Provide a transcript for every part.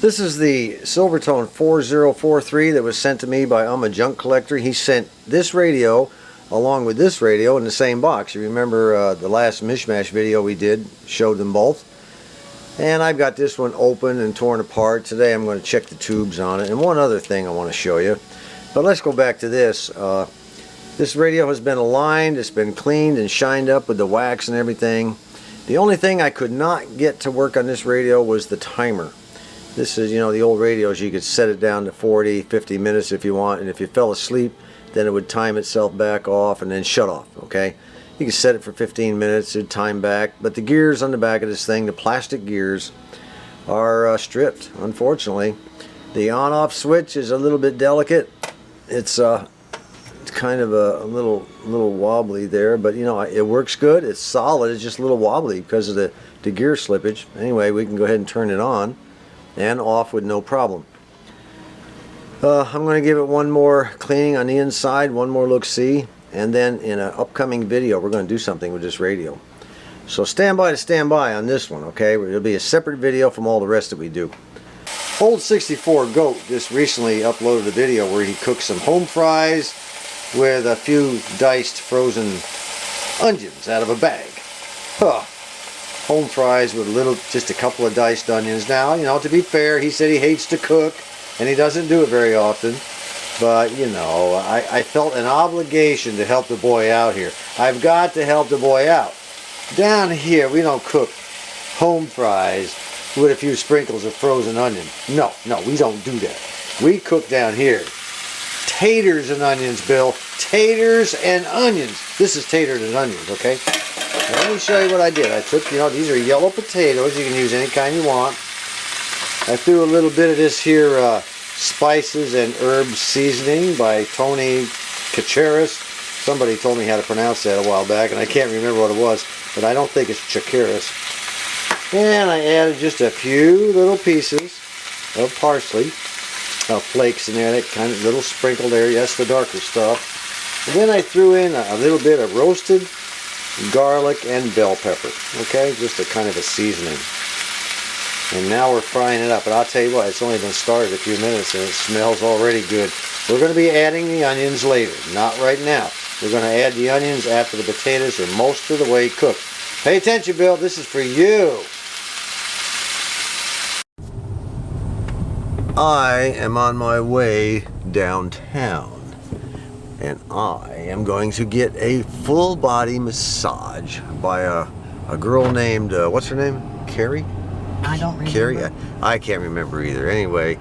This is the Silvertone 4043 that was sent to me by I'm a Junk Collector. He sent this radio along with this radio in the same box. You remember the last Mish-Mash video we did, showed them both. And I've got this one open and torn apart. Today I'm going to check the tubes on it. And one other thing I want to show you. But let's go back to this. This radio has been aligned, it's been cleaned and shined up with the wax and everything. The only thing I could not get to work on this radio was the timer. This is, you know, the old radios, you could set it down to 40, 50 minutes if you want, and if you fell asleep, then it would time itself back off and then shut off, okay? You could set it for 15 minutes, it'd time back, but the gears on the back of this thing, the plastic gears, are stripped, unfortunately. The on-off switch is a little bit delicate. It's kind of a little wobbly there, but you know, it works good, it's solid, it's just a little wobbly because of the gear slippage. Anyway, we can go ahead and turn it on and off with no problem. I'm going to give it one more cleaning on the inside, one more look-see, and then in an upcoming video we're going to do something with this radio. So stand by on this one, okay? It'll be a separate video from all the rest that we do. Old 64 Goat just recently uploaded a video where he cooked some home fries with a few diced frozen onions out of a bag. Huh. Home fries with just a couple of diced onions. Now, you know, to be fair, he said he hates to cook and he doesn't do it very often, but you know, I felt an obligation to help the boy out here. I've got to help the boy out. Down here we don't cook home fries with a few sprinkles of frozen onion. No, we don't do that. We cook down here taters and onions, Bill. Taters and onions. This is taters and onions, okay? Now, let me show you what I did. I took, you know, these are yellow potatoes. You can use any kind you want. I threw a little bit of this here spices and herbs seasoning by Tony Chacheris. Somebody told me how to pronounce that a while back, and I can't remember what it was, but I don't think it's Chacheris. And I added just a few little pieces of parsley, flakes in there, that kind of little sprinkle there. Yes, the darker stuff. And then I threw in a little bit of roasted garlic and bell pepper. Okay, just a kind of a seasoning. And now we're frying it up. But I'll tell you what, it's only been started a few minutes and it smells already good. We're going to be adding the onions later, not right now. We're going to add the onions after the potatoes are most of the way cooked. Pay attention, Bill. This is for you. I am on my way downtown, and I am going to get a full body massage by a girl named, what's her name? Carrie? I don't remember. Carrie? I can't remember either. Anyway,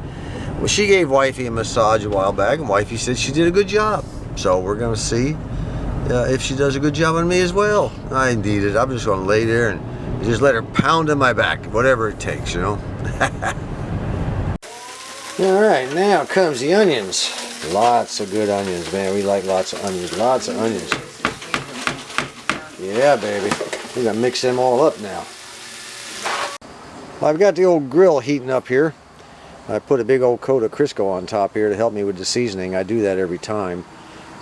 well, she gave Wifey a massage a while back, and Wifey said she did a good job. So we're going to see if she does a good job on me as well. I need it. I'm just going to lay there and just let her pound on my back, whatever it takes, you know. Alright, now comes the onions. Lots of good onions, man. We like lots of onions. Lots of onions. Yeah, baby. We're going to mix them all up now. I've got the old grill heating up here. I put a big old coat of Crisco on top here to help me with the seasoning. I do that every time.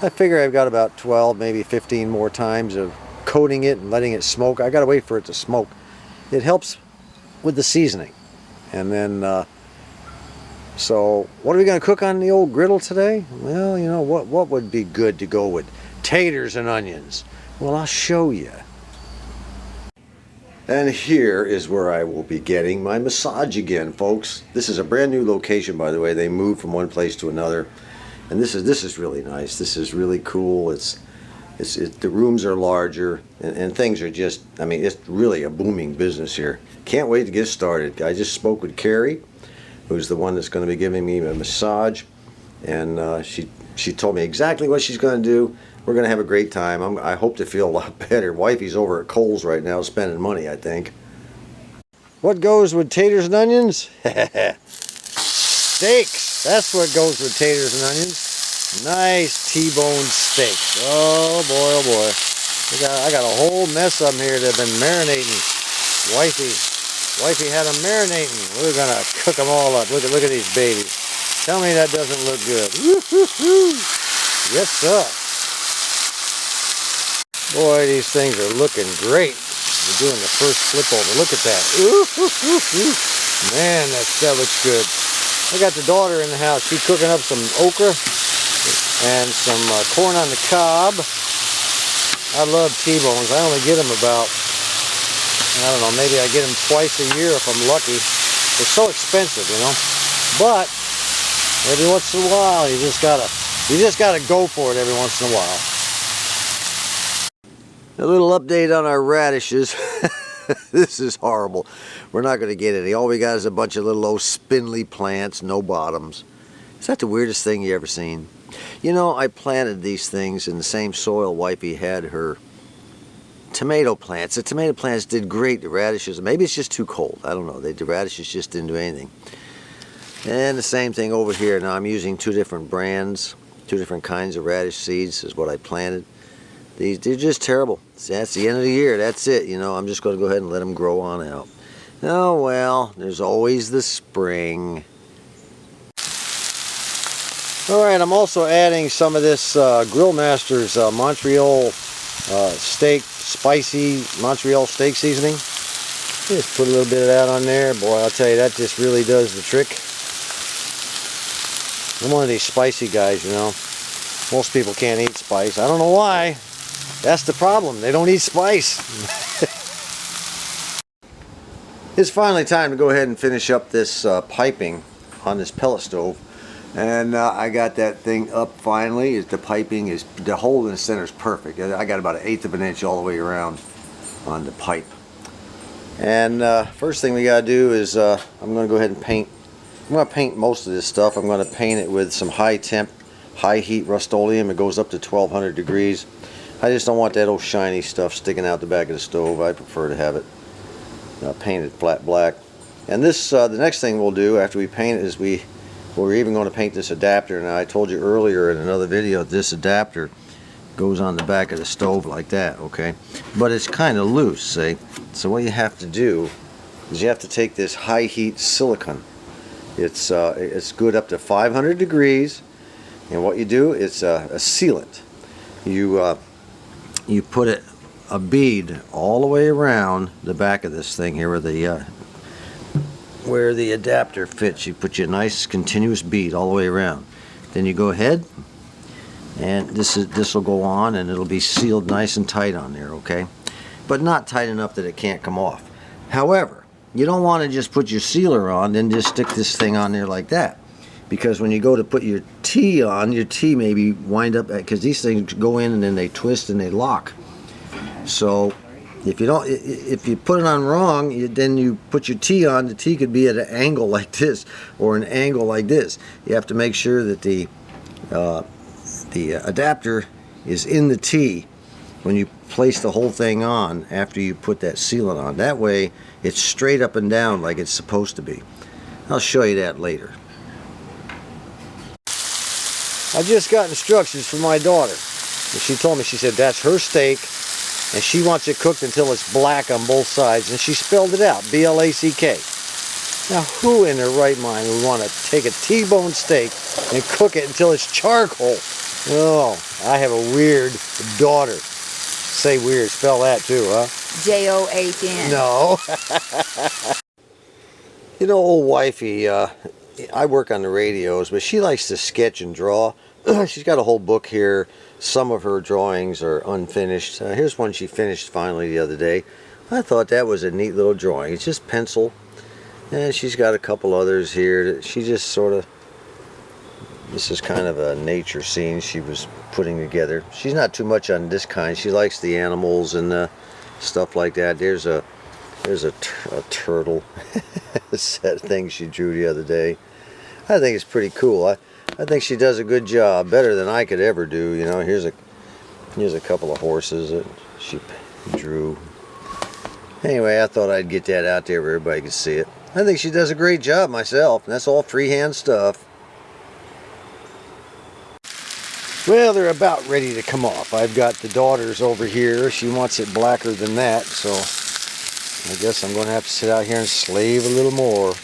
I figure I've got about 12, maybe 15 more times of coating it and letting it smoke. I got to wait for it to smoke. It helps with the seasoning. And then... So, what are we going to cook on the old griddle today? Well, you know, what would be good to go with taters and onions? Well, I'll show you. And here is where I will be getting my massage again, folks. This is a brand new location, by the way. They moved from one place to another. And this is really nice. This is really cool. The rooms are larger, and things are just, I mean, it's really a booming business here. Can't wait to get started. I just spoke with Carrie, who's the one that's going to be giving me a massage, and she told me exactly what she's going to do. We're going to have a great time. I hope to feel a lot better. Wifey's over at Kohl's right now spending money, I think. What goes with taters and onions? Steaks. That's what goes with taters and onions. Nice T-bone steaks. Oh boy, oh boy. I got a whole mess of them here that have been marinating. Wifey had them marinating. We're gonna cook them all up. Look at these babies. Tell me that doesn't look good. Woo-hoo-hoo. Yes, sir. Boy, these things are looking great. We're doing the first flip over. Look at that. Ooh-hoo-hoo-hoo. Man, that looks good. I got the daughter in the house. She's cooking up some okra and some corn on the cob. I love T-bones. I only get them about, I don't know, maybe I get them twice a year if I'm lucky. They're so expensive, you know. But every once in a while, you just gotta go for it every once in a while. A little update on our radishes. This is horrible. We're not going to get any. All we got is a bunch of little old spindly plants, no bottoms. Is that the weirdest thing you ever seen? You know, I planted these things in the same soil wifey had her tomato plants. The tomato plants did great. The radishes, maybe it's just too cold. I don't know. The radishes just didn't do anything. And the same thing over here. Now I'm using two different brands, two different kinds of radish seeds is what I planted. They're just terrible. See, that's the end of the year. That's it. You know, I'm just going to go ahead and let them grow on out. Oh, well, there's always the spring. All right, I'm also adding some of this Grill Master's Montreal steak, spicy Montreal steak seasoning. Just put a little bit of that on there. Boy, I'll tell you, that just really does the trick. I'm one of these spicy guys, you know. Most people can't eat spice. I don't know why. That's the problem. They don't eat spice. It's finally time to go ahead and finish up this piping on this pellet stove. And I got that thing up finally. The piping is, the hole in the center is perfect. I got about 1/8 of an inch all the way around on the pipe. And first thing we got to do is I'm going to go ahead and paint. I'm going to paint most of this stuff. I'm going to paint it with some high temp, high heat Rust-Oleum. It goes up to 1200 degrees. I just don't want that old shiny stuff sticking out the back of the stove. I prefer to have it painted flat black. And this, the next thing we'll do after we paint it is we're even going to paint this adapter. Now I told you earlier in another video this adapter goes on the back of the stove like that, okay? But it's kind of loose, see? So what you have to do is you have to take this high heat silicone. It's good up to 500 degrees, and what you do is a sealant. You put a bead all the way around the back of this thing here where the adapter fits. You put your nice continuous bead all the way around. Then you go ahead and this will go on and it'll be sealed nice and tight on there, okay? But not tight enough that it can't come off. However, you don't want to just put your sealer on and just stick this thing on there like that, because when you go to put your T on, your T maybe wind up, because these things go in and then they twist and they lock. So if you put it on wrong, then you put your T on, the T could be at an angle like this or an angle like this. You have to make sure that the adapter is in the T when you place the whole thing on after you put that sealant on. That way it's straight up and down like it's supposed to be. I'll show you that later. I just got instructions from my daughter. And she told me, she said that's her steak and she wants it cooked until it's black on both sides, and she spelled it out, B-L-A-C-K. Now who in their right mind would want to take a T-bone steak and cook it until it's charcoal? Oh, I have a weird daughter. Say weird, spell that too, huh? J-O-H-N. No. You know, old wifey, I work on the radios, but she likes to sketch and draw. She's got a whole book here. Some of her drawings are unfinished. Here's one she finished finally the other day. I thought that was a neat little drawing. It's just pencil. And she's got a couple others here that she just sort of, this is kind of a nature scene she was putting together. She's not too much on this kind. She likes the animals and stuff like that. There's a turtle. That thing she drew the other day. I think it's pretty cool. I think she does a good job, better than I could ever do. You know, here's a couple of horses that she drew. Anyway, I thought I'd get that out there where everybody could see it. I think she does a great job myself, and that's all freehand stuff. Well, they're about ready to come off. I've got the daughters over here. She wants it blacker than that, so I guess I'm going to have to sit out here and slave a little more.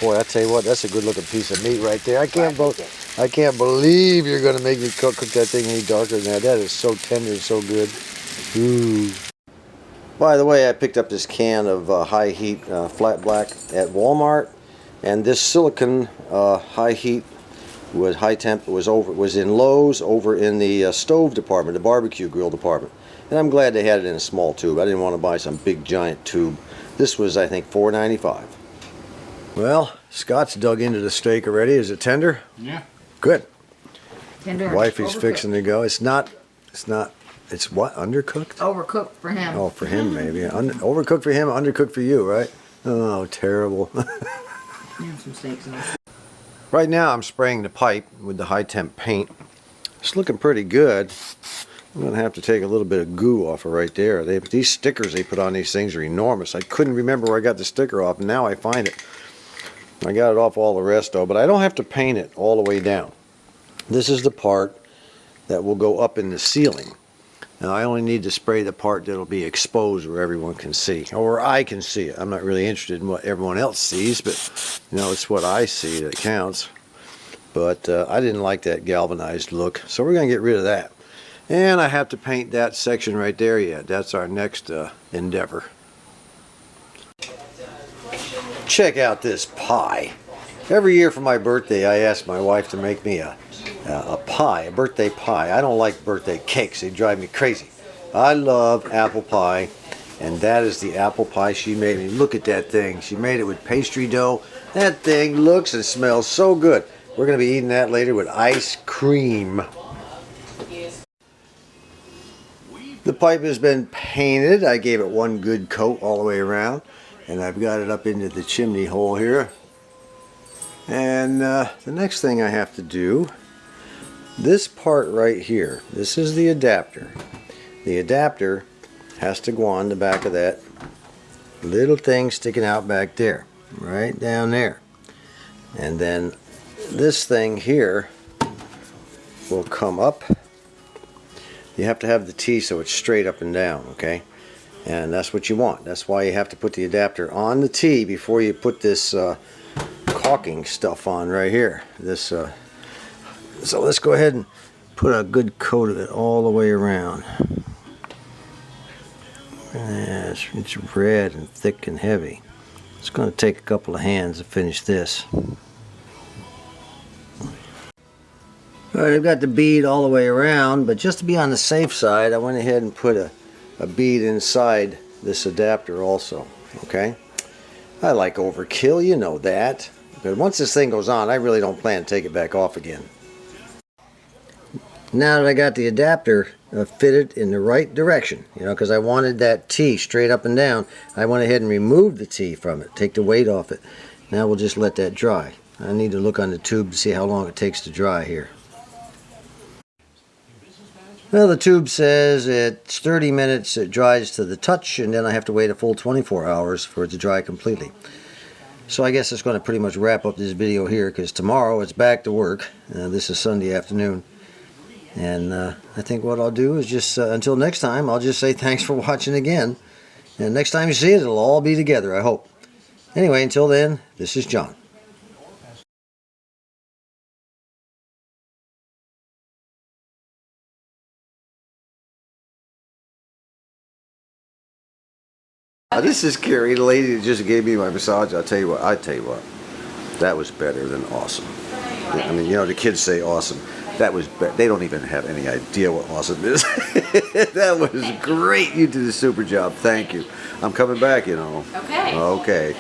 Boy, I tell you what, that's a good looking piece of meat right there. I can't believe you're going to make me cook that thing any darker than that. That is so tender and so good. Ooh. By the way, I picked up this can of high heat flat black at Walmart, and this silicone high heat was high temp was in Lowe's over in the stove department, the barbecue grill department. And I'm glad they had it in a small tube. I didn't want to buy some big giant tube. This was, I think, $4.95. Well, Scott's dug into the steak already. Is it tender? Yeah. Good. Tender. Wifey's Overcooked. fixing to go. It's what? Undercooked? Overcooked for him. Oh, for him maybe. Overcooked for him, undercooked for you, right? Oh, terrible. And some steaks on. Right now I'm spraying the pipe with the high temp paint. It's looking pretty good. I'm going to have to take a little bit of goo off of right there. These stickers they put on these things are enormous. I couldn't remember where I got the sticker off, and now I find it. I got it off all the rest though, but I don't have to paint it all the way down. This is the part that will go up in the ceiling. Now I only need to spray the part that'll be exposed where everyone can see, or where I can see it. I'm not really interested in what everyone else sees, but you know, it's what I see that counts. But I didn't like that galvanized look, so we're going to get rid of that. And I have to paint that section right there yet. That's our next endeavor. Check out this pie. Every year for my birthday, I ask my wife to make me a pie, a birthday pie. I don't like birthday cakes. They drive me crazy. I love apple pie, and that is the apple pie she made me. Look at that thing. She made it with pastry dough. That thing looks and smells so good. We're going to be eating that later with ice cream. The pipe has been painted. I gave it one good coat all the way around, and I've got it up into the chimney hole here. And the next thing I have to do, this part right here, this is the adapter. The adapter has to go on the back of that little thing sticking out back there, right down there. And then this thing here will come up. You have to have the T so it's straight up and down, okay? And that's what you want. That's why you have to put the adapter on the T before you put this caulking stuff on right here. This so let's go ahead and put a good coat of it all the way around. Yeah, it's red and thick and heavy. It's going to take a couple of hands to finish this. Alright, I've got the bead all the way around, but just to be on the safe side, I went ahead and put a bead inside this adapter also. Okay? I like overkill, you know that. But once this thing goes on, I really don't plan to take it back off again. Now that I got the adapter fitted in the right direction, you know, because I wanted that T straight up and down, I went ahead and removed the T from it, take the weight off it. Now we'll just let that dry. I need to look on the tube to see how long it takes to dry here. Well, the tube says it's 30 minutes it dries to the touch, and then I have to wait a full 24 hours for it to dry completely. So I guess it's going to pretty much wrap up this video here, because tomorrow it's back to work. This is Sunday afternoon. And I think what I'll do is just, until next time, I'll just say thanks for watching again. And next time you see it, it'll all be together, I hope. Anyway, until then, this is John. This is Carrie, the lady that just gave me my massage. I tell you what, that was better than awesome. I mean, you know, the kids say awesome. That was they don't even have any idea what awesome is. That was great. You did a super job. Thank you. I'm coming back, you know. Okay. Okay.